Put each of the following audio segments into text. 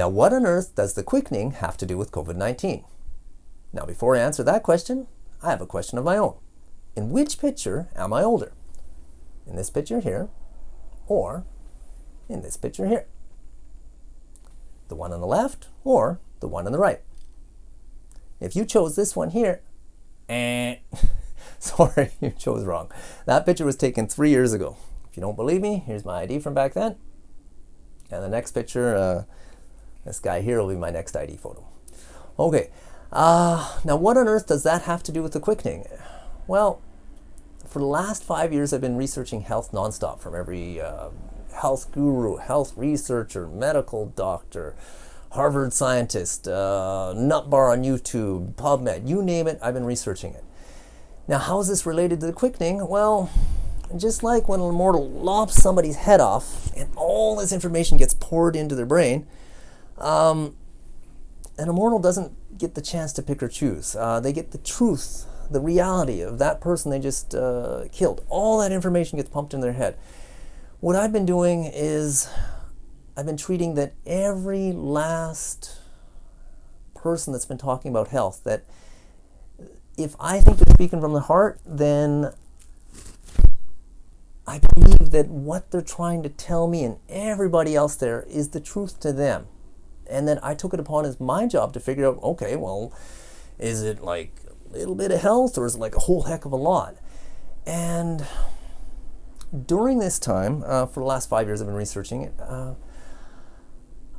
Now, what on earth does the quickening have to do with COVID-19? Now, before I answer that question, I have a question of my own. In which picture am I older? In this picture here, or in this picture here? The one on the left or the one on the right? If you chose this one here, sorry, you chose wrong. That picture was taken 3 years ago. If you don't believe me, here's my ID from back then. And the next picture, this guy here will be my next ID photo. Okay, now what on earth does that have to do with the quickening? Well, for the last 5 years, I've been researching health nonstop, from every health guru, health researcher, medical doctor, Harvard scientist, nut bar on YouTube, PubMed, you name it, I've been researching it. Now, how is this related to the quickening? Well, just like when an immortal lops somebody's head off and all this information gets poured into their brain, an immortal doesn't get the chance to pick or choose. They get the truth, the reality of that person they just killed. All that information gets pumped in their head. What I've been doing is I've been treating that every last person that's been talking about health, that if I think they're speaking from the heart, then I believe that what they're trying to tell me and everybody else there is the truth to them. And then I took it upon as my job to figure out, okay, well, is it like a little bit of health or is it like a whole heck of a lot? And during this time, for the last 5 years I've been researching it,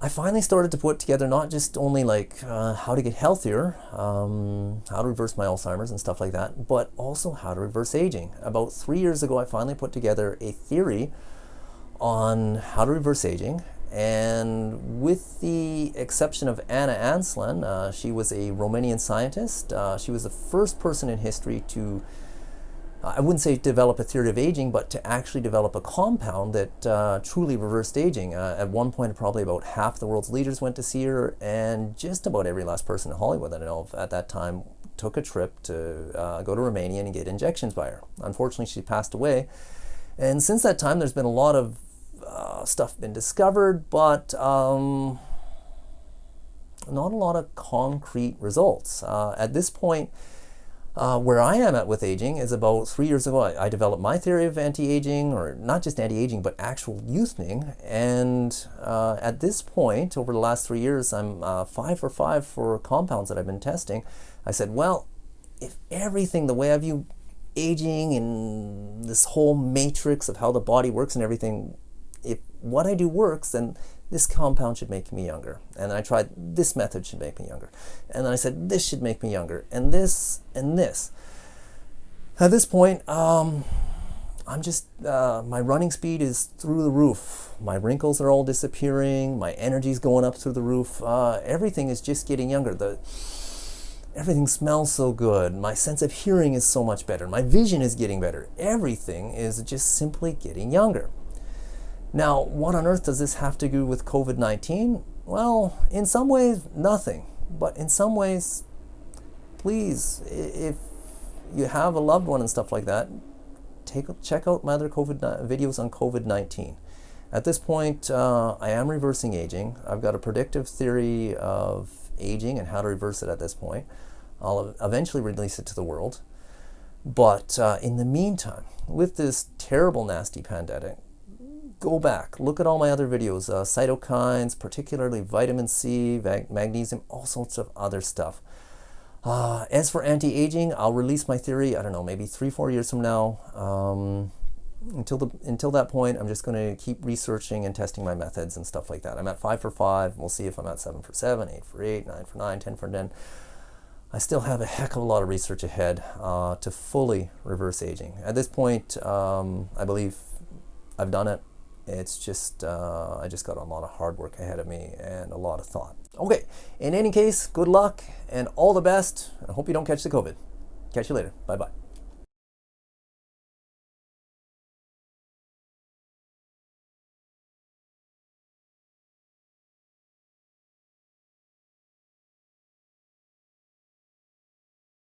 I finally started to put together not just only like how to get healthier, how to reverse my Alzheimer's and stuff like that, but also how to reverse aging. About 3 years ago, I finally put together a theory on how to reverse aging. And with the exception of Anna Anslan, she was a Romanian scientist. She was the first person in history to, I wouldn't say develop a theory of aging, but to actually develop a compound that truly reversed aging. At one point, probably about half the world's leaders went to see her, and just about every last person in Hollywood that I know of at that time took a trip to go to Romania and get injections by her. Unfortunately, she passed away. And since that time, there's been a lot of stuff been discovered, but not a lot of concrete results. At this point, where I am at with aging is about 3 years ago, I developed my theory of anti-aging, or not just anti-aging, but actual youthening. And at this point, over the last 3 years, I'm 5 for 5 for compounds that I've been testing. I said, well, if everything, the way I view aging and this whole matrix of how the body works and everything, if what I do works, then this compound should make me younger. And I tried, this method should make me younger. And then I said, this should make me younger. And this, and this. At this point, I'm just, my running speed is through the roof. My wrinkles are all disappearing. My energy's going up through the roof. Everything is just getting younger. Everything smells so good. My sense of hearing is so much better. My vision is getting better. Everything is just simply getting younger. Now, what on earth does this have to do with COVID-19? Well, in some ways, nothing. But in some ways, please, if you have a loved one and stuff like that, check out my other videos on COVID-19. At this point, I am reversing aging. I've got a predictive theory of aging and how to reverse it at this point. I'll eventually release it to the world. But in the meantime, with this terrible, nasty pandemic, go back, look at all my other videos, cytokines, particularly vitamin C, magnesium, all sorts of other stuff. As for anti-aging, I'll release my theory, I don't know, maybe 3-4 years from now. Until that point, I'm just going to keep researching and testing my methods and stuff like that. I'm at 5 for 5. We'll see if I'm at 7 for 7, 8 for 8, 9 for 9, 10 for 10. I still have a heck of a lot of research ahead to fully reverse aging. At this point, I believe I've done it. It's just, I just got a lot of hard work ahead of me and a lot of thought. Okay, in any case, good luck and all the best. I hope you don't catch the COVID. Catch you later. Bye-bye.